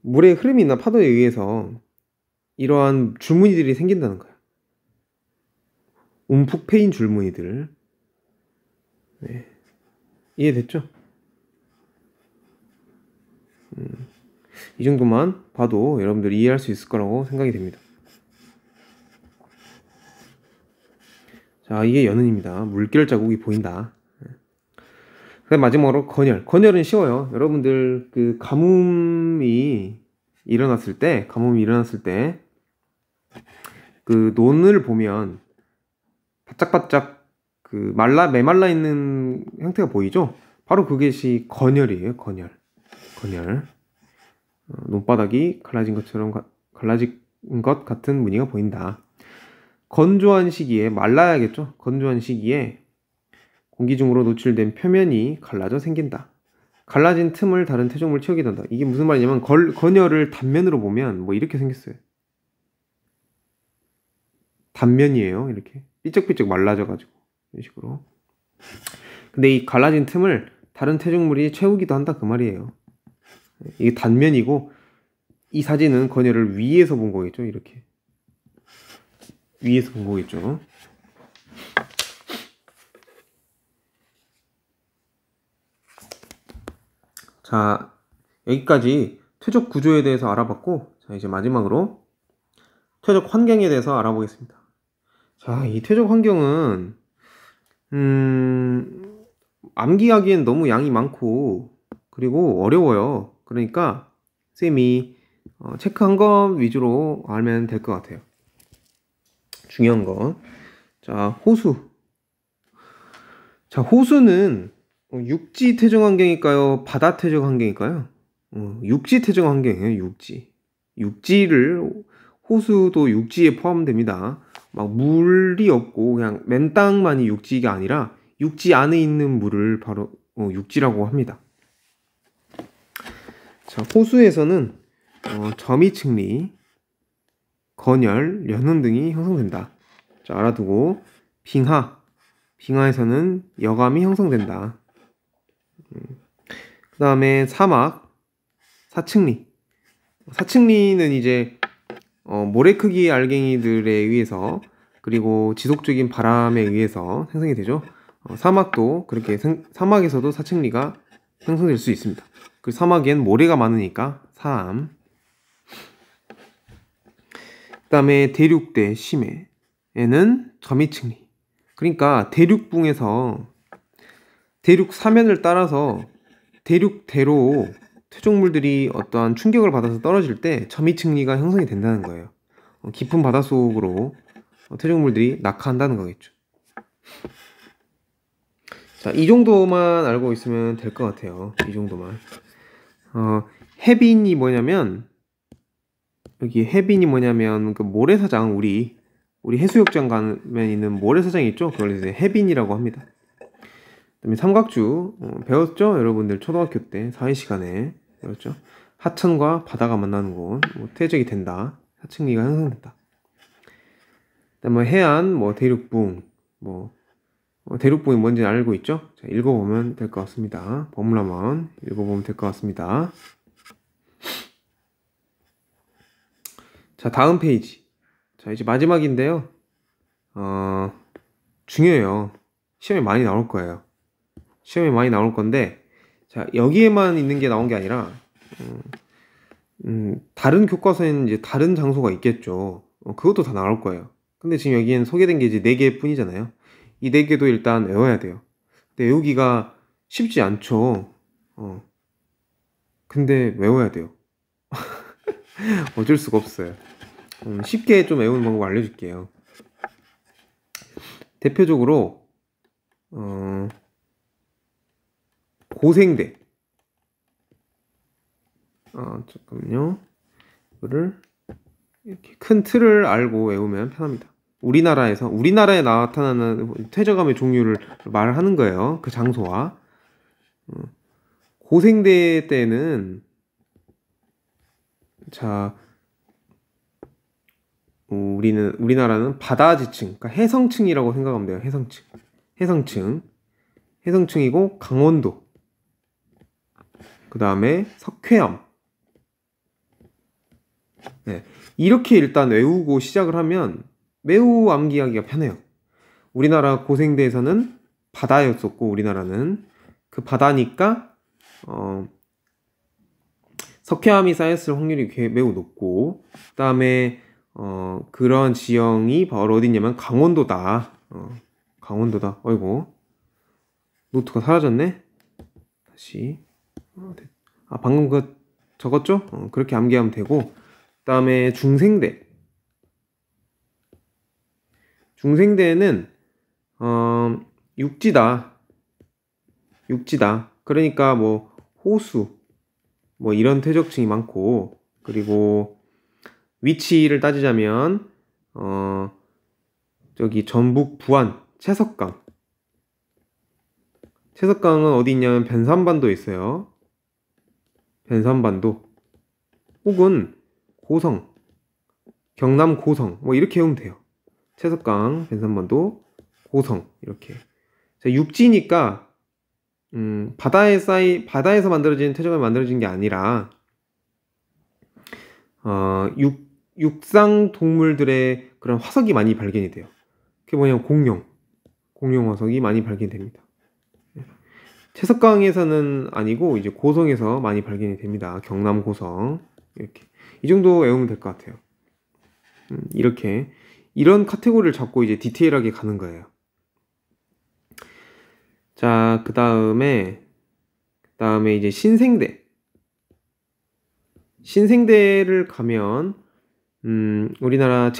물의 흐름이나 파도에 의해서 이러한 줄무늬들이 생긴다는 거예요. 움푹 패인 줄무늬들. 네. 이해됐죠? 이 정도만 봐도 여러분들이 이해할 수 있을 거라고 생각이 됩니다. 자, 이게 연은입니다. 물결 자국이 보인다. 그다음 마지막으로 건열. 건열은 쉬워요. 여러분들 그 가뭄이 일어났을 때 그 논을 보면 바짝바짝 그 메말라 있는 형태가 보이죠? 바로 그것이 건열이에요. 건열. 논바닥이 갈라진 것 같은 무늬가 보인다. 건조한 시기에 말라야겠죠? 건조한 시기에 공기 중으로 노출된 표면이 갈라져 생긴다. 갈라진 틈을 다른 태조물 채우게 된다. 이게 무슨 말이냐면 건열을 단면으로 보면 뭐 이렇게 생겼어요. 단면이에요. 이렇게 삐쩍삐쩍 말라져가지고 이런 식으로. 근데 이 갈라진 틈을 다른 태조물이 채우기도 한다 그 말이에요. 이게 단면이고 이 사진은 건열을 위에서 본 거겠죠. 이렇게 위에서 본 거겠죠. 자, 여기까지 퇴적 구조에 대해서 알아봤고, 자, 이제 마지막으로 퇴적 환경에 대해서 알아보겠습니다. 자, 이 퇴적 환경은 암기하기엔 너무 양이 많고 그리고 어려워요. 그러니까 쌤이 체크한 것 위주로 알면 될 것 같아요. 중요한 거. 자, 호수. 자, 호수는 육지 퇴적 환경일까요? 바다 퇴적 환경일까요? 육지 퇴적 환경이에요. 호수도 육지에 포함됩니다. 막 물이 없고 그냥 맨 땅만이 육지가 아니라 육지 안에 있는 물을 바로 육지라고 합니다. 자, 호수에서는 점이층리, 건열, 연훈 등이 형성된다. 자, 알아두고 빙하에서는 여감이 형성된다. 그 다음에 사막, 사층리는 이제 모래 크기 알갱이들에 의해서 그리고 지속적인 바람에 의해서 생성이 되죠. 사막도 그렇게 사막에서도 사층리가 형성될 수 있습니다. 그 사막엔 모래가 많으니까 사암. 그 다음에 대륙대 심해에는 점이층리. 그러니까 대륙붕에서 대륙 사면을 따라서 대륙대로 퇴적물들이 어떠한 충격을 받아서 떨어질 때 점이층리가 형성이 된다는 거예요. 깊은 바닷속으로 퇴적물들이 낙하한다는 거겠죠. 자, 이 정도만 알고 있으면 될 것 같아요. 이 정도만. 해빈이 뭐냐면 그 모래사장, 우리 해수욕장 가면 있는 모래사장 있죠? 그걸 이제 해빈이라고 합니다. 그다음에 삼각주 배웠죠? 여러분들 초등학교 때 사회 시간에 배웠죠? 하천과 바다가 만나는 곳, 퇴적이 된다. 하층리가 형성된다. 그다음에 해안, 대륙붕, 대륙붕이 뭔지 알고 있죠? 자, 읽어보면 될 것 같습니다. 법문라만 읽어보면 될 것 같습니다. 자, 다음 페이지. 자, 이제 마지막인데요. 중요해요. 시험에 많이 나올 거예요. 시험에 많이 나올 건데, 자, 여기에만 있는 게 나온 게 아니라, 다른 교과서에는 이제 다른 장소가 있겠죠. 그것도 다 나올 거예요. 근데 지금 여기엔 소개된 게 이제 4개 뿐이잖아요. 이 4개도 일단 외워야 돼요. 근데 외우기가 쉽지 않죠. 근데 외워야 돼요. 어쩔 수가 없어요. 쉽게 좀 외우는 방법 알려줄게요. 대표적으로, 고생대. 잠깐만요. 이거를 이렇게 큰 틀을 알고 외우면 편합니다. 우리나라에 나타나는 퇴적암의 종류를 말하는 거예요. 그 장소와. 고생대 때는 자, 우리나라는 바다지층, 그러니까 해성층이라고 생각하면 돼요. 해성층이고 강원도, 그 다음에 석회암. 네, 이렇게 일단 외우고 시작을 하면 매우 암기하기가 편해요. 우리나라 고생대에서는 바다였었고, 우리나라는 그 바다니까 석회암이 쌓였을 확률이 매우 높고, 그 다음에 그런 지형이 바로 어디냐면 강원도다. 강원도다. 어이구, 노트가 사라졌네. 다시. 방금 그거 적었죠? 그렇게 암기하면 되고, 그 다음에 중생대는 육지다. 그러니까 뭐 호수 뭐 이런 퇴적층이 많고, 그리고 위치를 따지자면 저기 전북 부안 채석강은 어디 있냐면 변산반도에 있어요. 변산반도 혹은 고성, 경남 고성 뭐 이렇게 하면 돼요. 채석강, 변산반도, 고성 이렇게. 자, 육지니까 바다에서 만들어진 퇴적암이 만들어진 게 아니라 육상 동물들의 그런 화석이 많이 발견이 돼요. 그게 뭐냐면 공룡 화석이 많이 발견됩니다. 채석강에서는 아니고 이제 고성에서 많이 발견이 됩니다. 경남 고성 이렇게. 이 정도 외우면 될 것 같아요. 이렇게 이런 카테고리를 잡고 이제 디테일하게 가는 거예요. 자, 그 다음에 이제 신생대를 가면 우리나라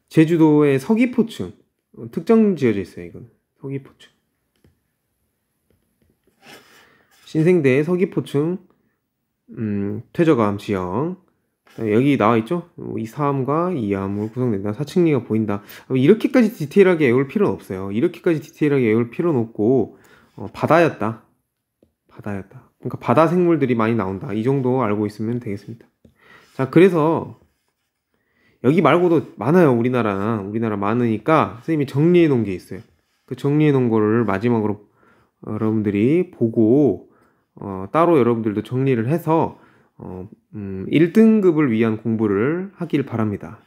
제주도의 서귀포층 특정 지어져 있어요. 이건 서귀포층. 신생대의 서귀포층 퇴적암 지형. 여기 나와 있죠? 이 사암과 이 암으로 구성된다. 사층리가 보인다. 이렇게까지 디테일하게 외울 필요는 없어요. 이렇게까지 디테일하게 외울 필요는 없고 바다였다. 그러니까 바다 생물들이 많이 나온다. 이 정도 알고 있으면 되겠습니다. 자, 그래서 여기 말고도 많아요. 우리나라 많으니까 선생님이 정리해 놓은 게 있어요. 그 정리해 놓은 거를 마지막으로 여러분들이 보고 따로 여러분들도 정리를 해서 1등급을 위한 공부를 하길 바랍니다.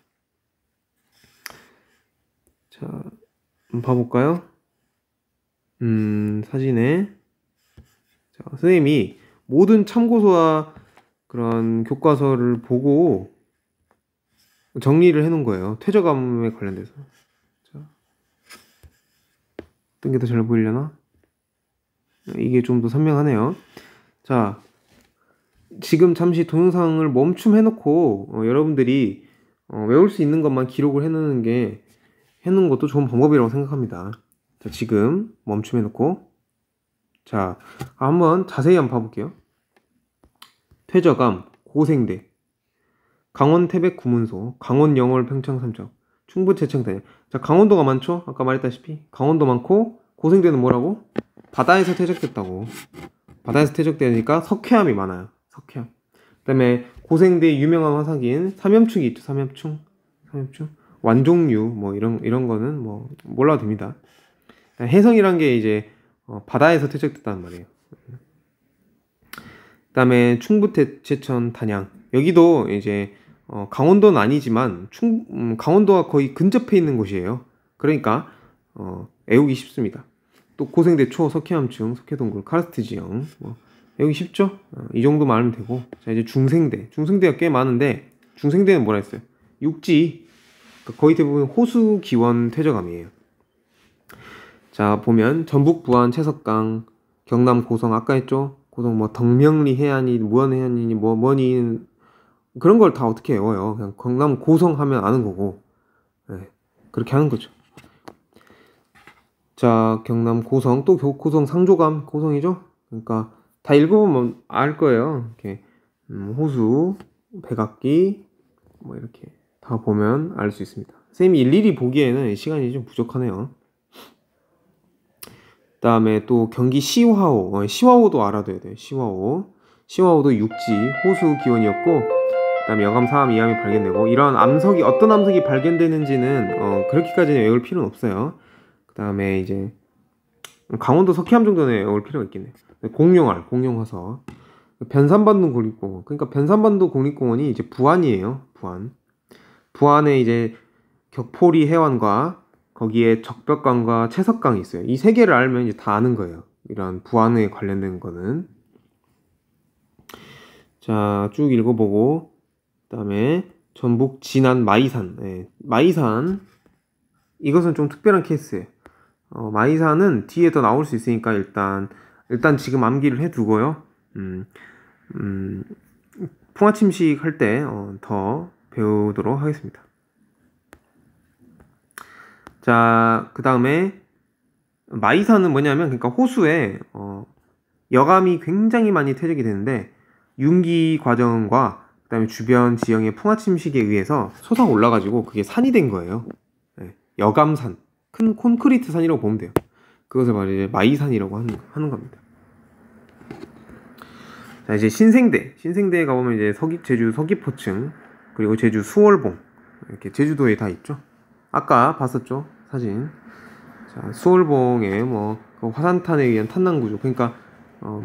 자, 한번 봐볼까요? 사진에. 자, 선생님이 모든 참고서와 그런 교과서를 보고 정리를 해 놓은 거예요. 퇴적암에 관련돼서. 자, 어떤 게 더 잘 보이려나? 이게 좀 더 선명하네요. 자, 지금 잠시 동영상을 멈춤해놓고 여러분들이 외울 수 있는 것만 기록을 해놓는 것도 좋은 방법이라고 생각합니다. 자, 지금 멈춤해놓고 자, 한번 자세히 한번 봐볼게요. 퇴적암, 고생대, 강원 태백 구문소, 강원 영월 평창 삼척, 충북 제천 단양. 자, 강원도가 많죠? 아까 말했다시피 강원도 많고, 고생대는 뭐라고? 바다에서 퇴적됐다고. 바다에서 퇴적되니까 석회암이 많아요. 석회암. 그 다음에 고생대의 유명한 화석인 삼염충이 있죠. 삼염충. 완종류 뭐 이런 거는 뭐 몰라도 됩니다. 해성이란 게 이제 바다에서 퇴적됐다는 말이에요. 그 다음에 충북 제천 단양. 여기도 이제 강원도는 아니지만 강원도와 거의 근접해 있는 곳이에요. 그러니까 외우기 쉽습니다. 또 고생대 초, 석회암층, 석회동굴, 카르스트 지형 뭐 외우기 쉽죠? 이 정도만 알면 되고. 자, 이제 중생대가 꽤 많은데, 중생대는 뭐라 했어요? 육지, 그러니까 거의 대부분 호수 기원 퇴적암이에요. 자, 보면 전북 부안 채석강, 경남 고성 아까 했죠? 고성 뭐 덕명리 해안이 무안해안이니 뭐니 그런 걸 다 어떻게 외워요? 그냥 경남 고성 하면 아는 거고. 네, 그렇게 하는 거죠. 자, 경남 고성, 또 고성 상조감 고성이죠? 그러니까 다 읽어보면 알 거예요. 이렇게 호수, 백악기 뭐 이렇게 다 보면 알 수 있습니다. 선생님이 일일이 보기에는 시간이 좀 부족하네요. 그 다음에 또 경기 시화호, 시화호도 알아둬야 돼요. 시화호도 육지, 호수 기원이었고, 그 다음에 여감, 사암, 이암이 발견되고, 이런 암석이 어떤 암석이 발견되는지는 그렇게까지는 외울 필요는 없어요. 그 다음에 이제 강원도 석회암 정도는 외울 필요가 있겠네. 공룡 화석, 변산반도 국립공원. 그러니까 변산반도 국립공원이 이제 부안이에요. 부안에 이제 격포리 해안과 거기에 적벽강과 채석강이 있어요. 이 세 개를 알면 이제 다 아는 거예요. 이런 부안에 관련된 거는. 자, 쭉 읽어보고 그다음에 전북 진안 마이산. 마이산 이것은 좀 특별한 케이스예요. 마이산은 뒤에 더 나올 수 있으니까 일단 지금 암기를 해두고요. 풍화침식 할 때 더 배우도록 하겠습니다. 자, 그 다음에 마이산은 뭐냐면, 그러니까 호수에 여감이 굉장히 많이 퇴적이 되는데 융기 과정과 그 다음에 주변 지형의 풍화침식에 의해서 솟아 올라가지고 그게 산이 된 거예요. 여감산, 큰 콘크리트 산이라고 보면 돼요. 그것을 말이제 마이산이라고 하는 겁니다. 자, 이제 신생대에 가보면 이제 제주 서귀포층, 그리고 제주 수월봉, 이렇게 제주도에 다 있죠. 아까 봤었죠, 사진. 자, 수월봉에 그 화산탄에 의한 탄난 구조, 그러니까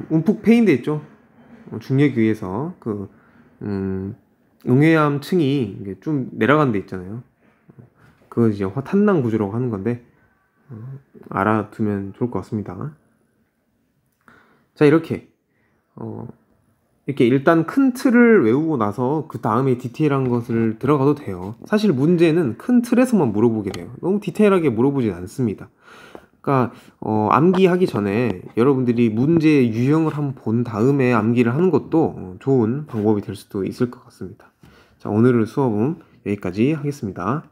움푹 패인데 있죠. 중력에 의해서 응해암 층이 이게 좀 내려간 데 있잖아요. 그거 이제 탄난 구조라고 하는 건데 알아두면 좋을 것 같습니다. 자, 이렇게 일단 큰 틀을 외우고 나서 그 다음에 디테일한 것을 들어가도 돼요. 사실 문제는 큰 틀에서만 물어보게 돼요. 너무 디테일하게 물어보진 않습니다. 그러니까 암기하기 전에 여러분들이 문제 유형을 한번 본 다음에 암기를 하는 것도 좋은 방법이 될 수도 있을 것 같습니다. 자, 오늘 수업은 여기까지 하겠습니다.